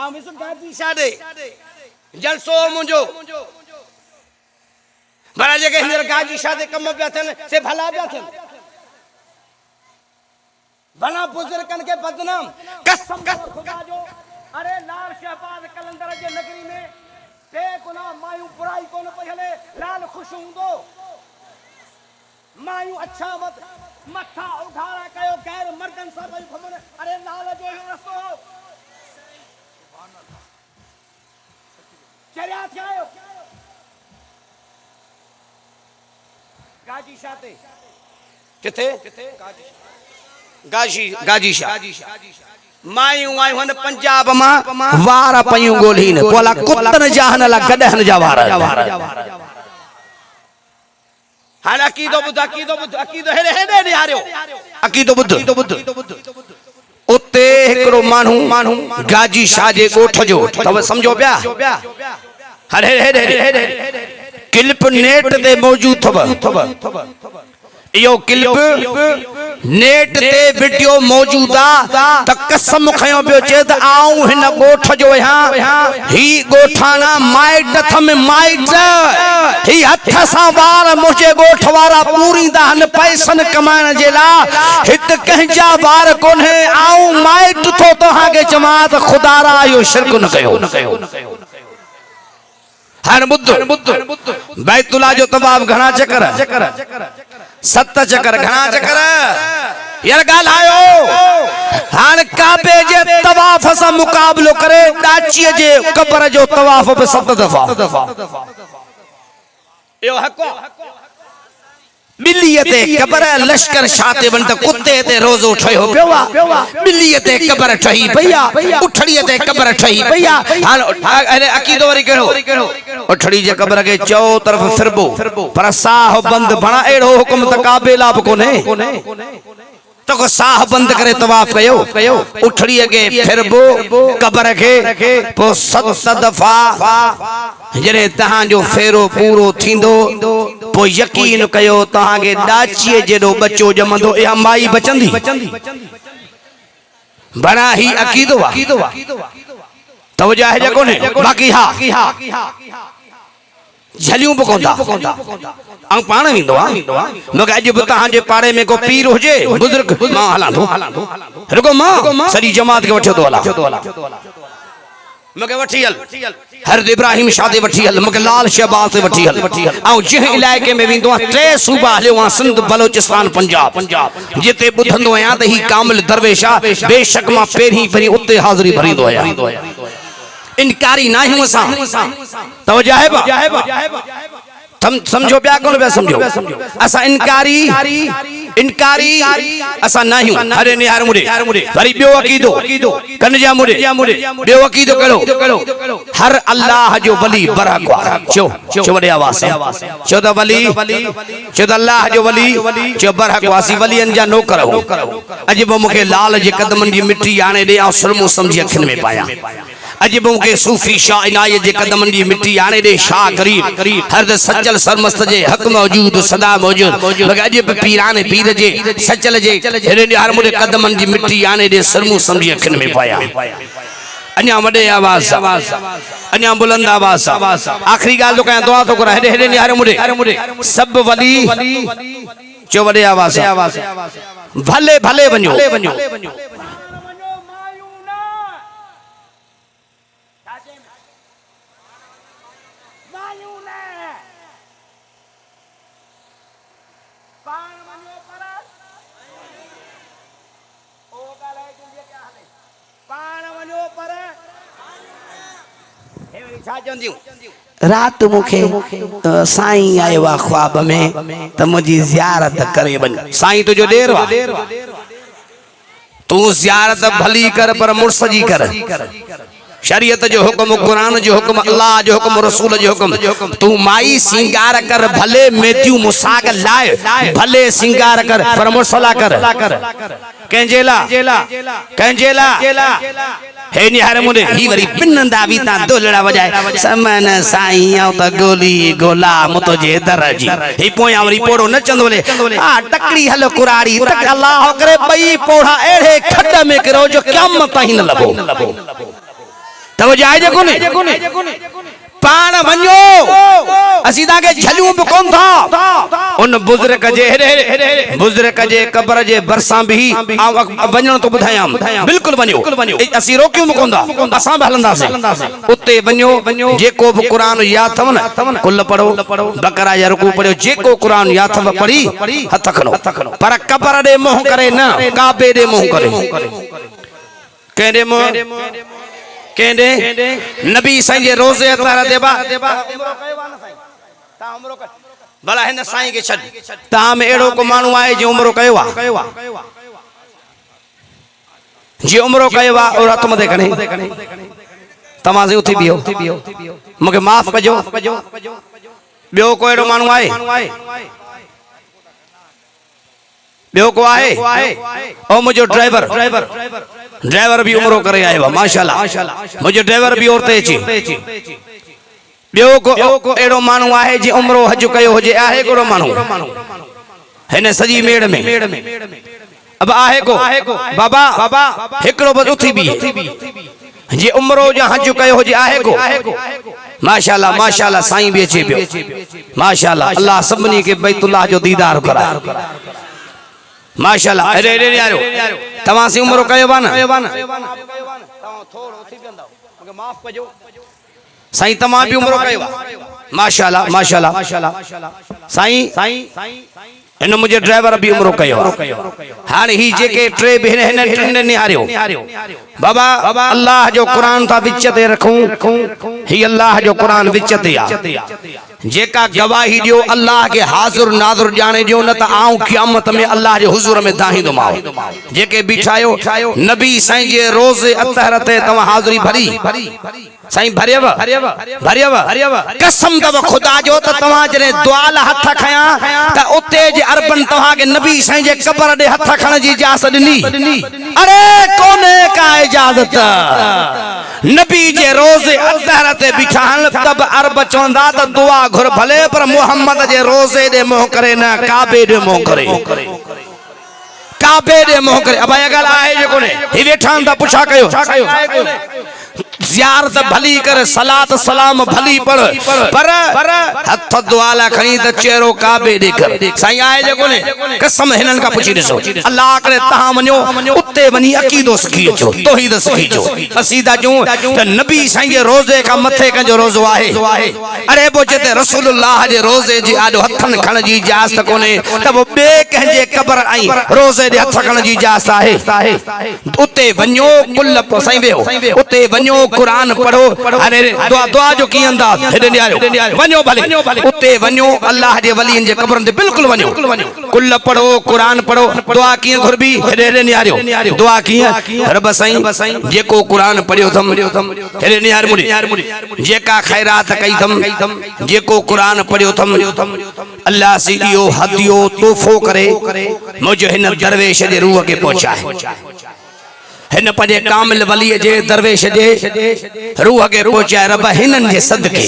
आमिस गाजी साडे जलसो मुंजो बड़ा जगह हिंदर गाजी साडे कम पिया थन से भला पिया थन बना बुजुर्गन के बदनाम कसम खुदा जो अरे लाल शहबाज कलंदर जे नगरी में बेगुनाह मायूं बुराई कोन पहले लाल खुश हुंदो मायूं अच्छा मत मथा उघाड़ा कयो गैर मर्दन सा भई खबर अरे लाल जो रस्तो चरिया थियो गाजी शाते किथे गाजी शाह मायूं आयूं हन पंजाब मां वार पयूं गोलीन कोला कुतन जहान ला गडहन जा वार हाल अकीदो बुध हेरे हेरे ने हारियो अकीदो बुध उते एकरो मानू गाजी शाह जे गोठ जो तब समझो पिया हरे हेरे क्लिप नेट ते मौजूद थव यो क्लिप नेट ते वीडियो मौजूदा त कसम खयो बियो चे त आऊं हिन गोठ जो यहां ही गोठाना माइट थम माइट ही हथ सा वार मुझे गोठ वारा पूरी दान पैसन कमाण जे ला हित कहजा वार कोने आऊं माइट थो तोहा के जमात खुदारा यो शिरक न कयो हर बुद्ध बैतुल्ला जो तवाफ घणा चक्कर 7 चक्कर घणा चक्कर यार गाल आयो हान काबे जे तवाफ सा मुकाबलो करे डाची जे कब्र जो तवाफ पे 7 दफा यो हको बिल्ली ते कब्र लश्कर छाते बन त कुत्ते ते रोजो ठयो पियोवा बिल्ली ते कब्र ठही भैया उठड़ी ते कब्र ठही भैया हान अरे अकीदो वरी कहो उठड़ी जे कब्र के चौ तरफ फिरबो पर साह बंद बणा एड़ो हुक्म त काबेला ब कोने तो को साह बंद करे तवाफ कयो उठड़ी के फिरबो कब्र के पो 7 दफा जरे तहां जो फेरो पूरो थींदो पो यकीन कयो तहां के डाची जेडो बच्चो जमंदो या माई बचंदी बड़ा ही अकीदो तवजा है कोने बाकी हा झलियूं पकोंदा अंग पाण विंदो मगर अज भी तहां जे पाड़े में को पीर होजे बुजुर्ग मां हला रुको मां सरी जमात के वठो तो हला मगर वठी हल हर इब्राहिम शादी वठी हल मगर लाल शहबाज से वठी हल औ जे इलाके में विंदो 3 सूबा हलियो सिंध बलोचिस्तान पंजाब जिते बुधंदो आया त ही कामिल दरवेशा बेशक मां पेरी भरी उते हाजिरी भरींदो आया इनकारी ना हूं असा तवजा है समझो पिया कोन पिया समझो असा इनकारी असा ना हूं अरे निहार मुरे वरी बियो अकीदो कनजा मुरे बियो अकीदो करो हर अल्लाह जो वली बराक चो वडे आवाज चो द वली चो द अल्लाह जो वली चो बराक वासी वलियन जा नौकर हो अजब मुके लाल जे कदमन जी मिट्टी आने दे आ सुरमो समझी अखन में पाया अजब के सूफी शाह इनायत जे कदमन जी मिट्टी आने दे शाह करीब हर सचल सरमस्त जे हक मौजूद सदा मौजूद मगर अजब पीराने पीर जे सचल जे हेरे हर मुरे कदमन जी मिट्टी आने दे सरमू समझी अखन में पाया अन्या वडे आवाज अन्या बुलंद आवाज आखिरी गाल तो कया दुआ तो कर हेरे हेरे हर मुरे सब वली जो वडे आवाज भले भले वणो रात मुखे साईं आयो आ ख्वाब में त मुजी जियारत करे बन साईं तुजो देर वा तू जियारत भली कर पर मुर्स जी कर शरीयत जो हुक्म कुरान जो हुक्म अल्लाह जो हुक्म रसूल जो हुक्म तू माई सिंगार कर भले मेथ्यू मुसाग लाए भले सिंगार कर पर मुर्सला कर कंजेला हे निहार मुने ही वरी पिनंदा बीता दोलड़ा बजाए समन साईं आउ त गोली गोला मुतो जे दरजी ही पोया वरी पोड़ो नचंदोले आ टकड़ी हलो कुराड़ी तक अल्लाह करे बई पोड़ा एड़े खड्ड में करो जो क़यामत ताईं न लबो तवजो आहे जेको ने पाण वञो असीं तव्हांखे झलियूं बि कोन था उन बुज़ुर्ग जे क़ब्र जे भरिसां बि वञण तो ॿुधायां बिल्कुलु वञो असीं रोकियूं बि कोन था असां बि हलंदासीं उते वञो जेको बि क़ुरान यादि अथव न कुल पढ़ो बकरा या रुकू पढ़ियो जेको क़ुरान यादि अथव पढ़ी हथ खणो पर क़ब्र ॾे मुंहुं करे न काबे ॾे मुंहुं करे कंहिं केंदे नबी साईं जे रोज़े अतारा देबा भला हिन साईं के छॾ तव्हां में अहिड़ो को माण्हू आहे जो उमरो कयो आहे जी उमरो कयो आहे और हथ मथे खणे तव्हां से उथी बीहो मूंखे माफ़ कजो ॿियो को अहिड़ो माण्हू आहे ॿियो को आहे ओ मुंहिंजो ड्राइवर भी उमरो करे आयो आहे माशाल्लाह मुंहिंजो ड्राइवर भी औरते अची ॿियो को अहिड़ो माण्हू आहे जे उमरो हज कयो हुजे आहे कोड़ो माण्हू हिन सॼी मेड़ में अब आहे को बाबा हिकिड़ो बस उथी बि जे उमरो या हज कयो हुजे आहे को माशाल्लाह साईं भी अचे पियो माशाल्लाह अल्लाह सभिनी खे बैतुल्लाह जो दीदार कराए माशाल्लाह अरे यारो तवां सी उमरो कयो बा न थोड़ो थी वेंदा मूंखे माफ कजो साईं तमाम भी उमरो कयो माशाल्लाह साईं इन मुझे ड्राइवर भी उमरो कयो हाणे ही जेके ट्रे भी हिन टिनि निहारियो बाबा अल्लाह जो कुरान था विच ते रखूं ही अल्लाह जो कुरान विच ते आ जेका गवाही दियो अल्लाह के हाज़िर नाज़िर जाने दियो न त आऊं क़यामत में अल्लाह जे हुजूर में दाहींदो मां जेके बिठायो नबी साईं जे रोज़े अतहर ते तवा हाज़िरी भरी साईं भरियव कसम तव खुदा जो त तवा जने दुआ ला हथ खया त उते जे अरबन तवा के नबी साईं जे कब्र दे हथ खण जी इजाजत दिनी अरे कोने का इजाजत नबी जे रोज़े अतहर ते बिठान तब अरब चवंदा त दुआ घुर भले पर मोहम्मद जे रोज़े दे मोह करे न काबे दे मोह करे काबे दे मोह करे अब अगल आहे जेको ने ही वेठान ता पुछा कयो ज़ियारत भली कर सलात सलाम भली पढ़ पर हथ दुआला खणी त चेहरो काबे दे कर साईं आए जेको ने कसम हिनन का पुछी ॾिसो अल्लाह करे तहां वञो उते वनी अकीदो सिखी अचो तौहीद सिखी अचो असीदा जो त नबी साईं जे रोज़े का मथे कंजो रोज़ो आहे अरे बो जेते रसूलुल्लाह जे रोज़े जी आडो हथन खण जी इजाजत कोने त वो बे कंजे कब्र आई रोज़े दे हथ खण जी इजाजत आहे उते वञो कुल साईं वेहो उते वञो कुरान पढ़ो अरे दुआ जो की अंदाज हेडे आयो वञो भले उते वञो अल्लाह जे वलियन जे कब्रन ते बिल्कुल वञो कुल पढ़ो कुरान पढ़ो दुआ की घुरबी हेडे निहारियो दुआ की रब साईं जेको कुरान पढ़ियो थम हेडे निहार मुड़ी जेका खैरात कई थम जेको कुरान पढ़ियो थम अल्लाह सी दियो हदियो तोहफो करे मुझे हिन दरवेश जे रूह के पहुंचाए हिन पंजे कामिल वली जे दरवेश जे रूह के पहुंचाए रब हिनन जे सदके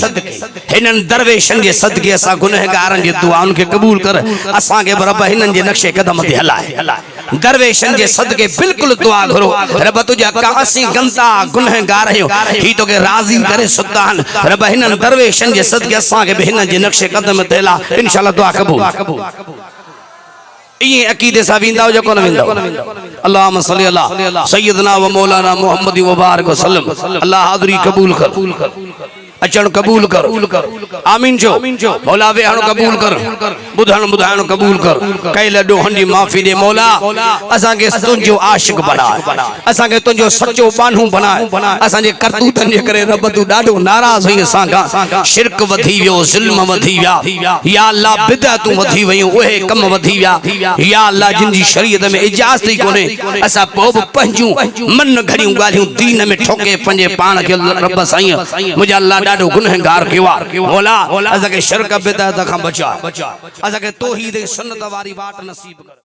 हिनन दरवेशन जे सदके असा गुनहगारन जे दुआन के कबूल कर असा के रब हिनन जे नक्शे कदम ते हलाए दरवेशन जे सदके बिल्कुल दुआ घरो रब तुजा का असी गंदा गुनहगार आयो ही तो के राजी करे सुल्तान रब हिनन दरवेशन जे सदके असा के हिनन जे नक्शे कदम ते हला इंशाअल्लाह दुआ कबूल ये अकीदे सा विंदा जो कोन विंदा अल्लाहुम्मा सल्ली अला सय्यदना व मौलाना मुहम्मद व बारक वसल्लम अल्लाह हाज़री कबूल कर अचण कबूल कर आमीन जो मौला वे हण कबूल कर बुधाण कबूल कर कैल डोहन जी माफी दे मौला असा के तुंजो आशिक बना असा के तुंजो सच्चो बानू बना असा जे करतूतन जे करे रब तू डाडो नाराज होई सांगा शिरक वधी वियो जुल्म वधी विया या अल्लाह बिदअतू वधी वयो ओहे कम वधी विया या अल्लाह जिनजी शरीयत में इजाजत ही कोने असा पोब पंजू मन घड़ियों गालियों दीन में ठोके पंजे पान के रब साईं मुझे अल्लाह डाडो गुनहगार केवा मौला असा के शिरक बिदअत खां बचा असा के तौहीद सुन्नत वारी वाट नसीब कर।